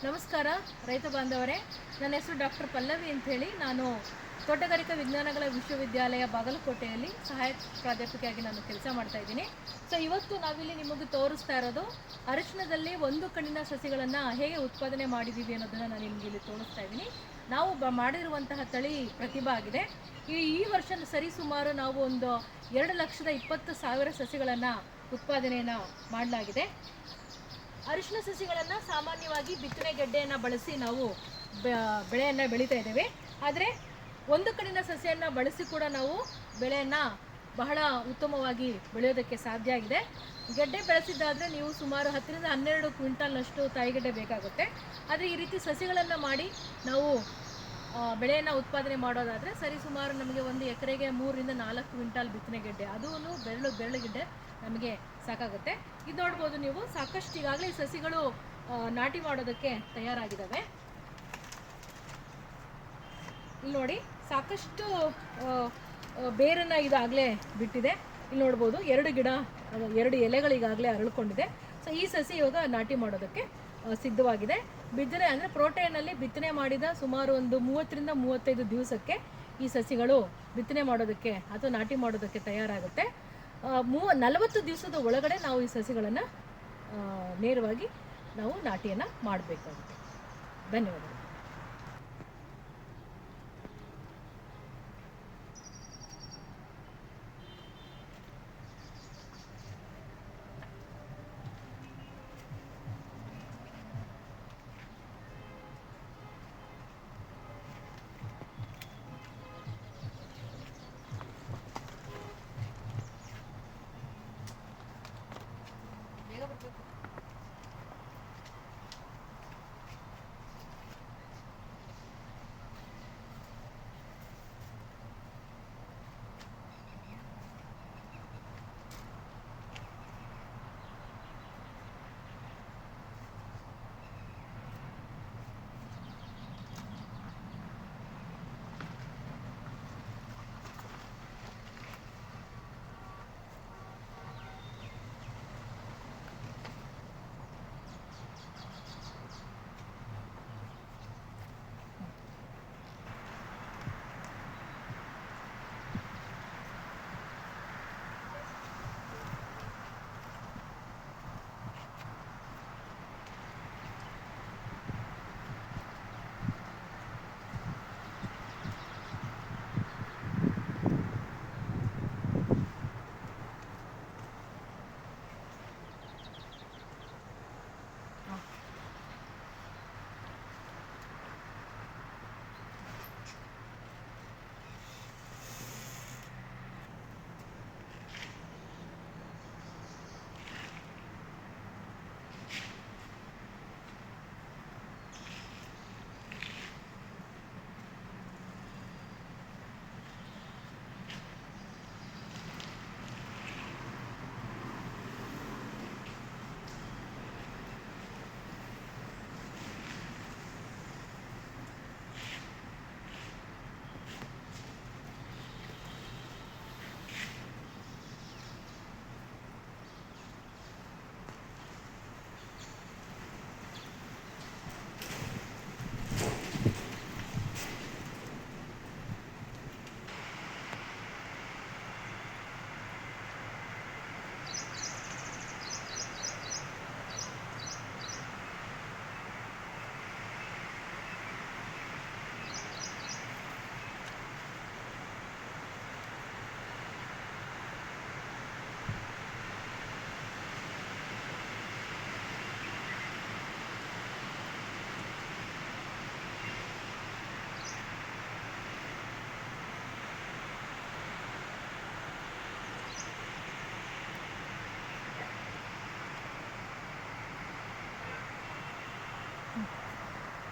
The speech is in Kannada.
ನಮಸ್ಕಾರ ರೈತ ಬಾಂಧವರೇ, ನನ್ನ ಹೆಸರು ಡಾಕ್ಟರ್ ಪಲ್ಲವಿ ಅಂತ ಹೇಳಿ. ನಾನು ತೋಟಗಾರಿಕಾ ವಿಜ್ಞಾನಗಳ ವಿಶ್ವವಿದ್ಯಾಲಯ ಬಾಗಲಕೋಟೆಯಲ್ಲಿ ಸಹಾಯಕ ಪ್ರಾಧ್ಯಾಪಕಿಯಾಗಿ ನಾನು ಕೆಲಸ ಮಾಡ್ತಾ ಇದ್ದೀನಿ. ಸೊ ಇವತ್ತು ನಾವಿಲ್ಲಿ ನಿಮಗೆ ತೋರಿಸ್ತಾ ಇರೋದು ಅರಿಶಿಣದಲ್ಲಿ ಒಂದು ಕಣ್ಣಿನ ಸಸಿಗಳನ್ನು ಹೇಗೆ ಉತ್ಪಾದನೆ ಮಾಡಿದ್ದೀವಿ ಅನ್ನೋದನ್ನು ನಾನು ನಿಮಗೆ ಇಲ್ಲಿ ತೋರಿಸ್ತಾ ಇದ್ದೀನಿ. ನಾವು ಮಾಡಿರುವಂತಹ ತಳಿ ಪ್ರತಿಭಾ ಆಗಿದೆ. ಈ ವರ್ಷ ಸರಿಸುಮಾರು ನಾವು ಒಂದು 2,20,000 ಸಸಿಗಳನ್ನು ಉತ್ಪಾದನೆಯನ್ನು ಮಾಡಲಾಗಿದೆ. ಅರಿಶಿಣ ಸಸಿಗಳನ್ನು ಸಾಮಾನ್ಯವಾಗಿ ಬಿತ್ತನೆ ಗೆಡ್ಡೆಯನ್ನು ಬಳಸಿ ನಾವು ಬೆಳೆಯನ್ನು ಬೆಳೀತಾ ಇದ್ದೇವೆ. ಆದರೆ ಒಂದು ಕಣ್ಣಿನ ಸಸಿಯನ್ನು ಬಳಸಿ ಕೂಡ ನಾವು ಬೆಳೆಯನ್ನು ಬಹಳ ಉತ್ತಮವಾಗಿ ಬೆಳೆಯೋದಕ್ಕೆ ಸಾಧ್ಯ ಆಗಿದೆ. ಗೆಡ್ಡೆ ಬೆಳೆಸಿದ್ದಾದರೆ ನೀವು ಸುಮಾರು 10ರಿಂದ 12 ಕ್ವಿಂಟಾಲ್ನಷ್ಟು ತಾಯಿಗೆಡ್ಡೆ ಬೇಕಾಗುತ್ತೆ. ಆದರೆ ಈ ರೀತಿ ಸಸಿಗಳನ್ನು ಮಾಡಿ ನಾವು ಬೆಳೆಯನ್ನು ಉತ್ಪಾದನೆ ಮಾಡೋದಾದರೆ ಸರಿಸುಮಾರು ನಮಗೆ ಒಂದು ಎಕರೆಗೆ 3ರಿಂದ 4 ಕ್ವಿಂಟಾಲ್ ಬಿತ್ತನೆ ಗೆಡ್ಡೆ, ಅದೂ ಬೆರಳುಗೆಡ್ಡೆ ನಮಗೆ ಸಾಕಾಗುತ್ತೆ. ಇದು ನೋಡ್ಬೋದು ನೀವು, ಸಾಕಷ್ಟು ಈಗಾಗಲೇ ಈ ಸಸಿಗಳು ನಾಟಿ ಮಾಡೋದಕ್ಕೆ ತಯಾರಾಗಿದ್ದಾವೆ. ಇಲ್ಲಿ ನೋಡಿ, ಸಾಕಷ್ಟು ಬೇರನ್ನು ಇದಾಗಲೇ ಬಿಟ್ಟಿದೆ. ಇಲ್ಲಿ ನೋಡ್ಬೋದು 2 ಎಲೆಗಳು ಈಗಾಗಲೇ ಅರಳ್ಕೊಂಡಿದೆ. ಸೊ ಈ ಸಸಿ ಇವಾಗ ನಾಟಿ ಮಾಡೋದಕ್ಕೆ ಸಿದ್ಧವಾಗಿದೆ. ಬಿತ್ತನೆ ಅಂದರೆ ಪ್ರೋಟೀನಲ್ಲಿ ಬಿತ್ತನೆ ಮಾಡಿದ ಸುಮಾರು ಒಂದು 30ರಿಂದ 35 ದಿವಸಕ್ಕೆ ಈ ಸಸಿಗಳು ಬಿತ್ತನೆ ಮಾಡೋದಕ್ಕೆ ಅಥವಾ ನಾಟಿ ಮಾಡೋದಕ್ಕೆ ತಯಾರಾಗುತ್ತೆ. 40 ದಿವಸದ ಒಳಗಡೆ ನಾವು ಈ ಸಸಿಗಳನ್ನು ನೇರವಾಗಿ ನಾವು ನಾಟಿಯನ್ನು ಮಾಡಬೇಕಾಗುತ್ತೆ. ಧನ್ಯವಾದಗಳು.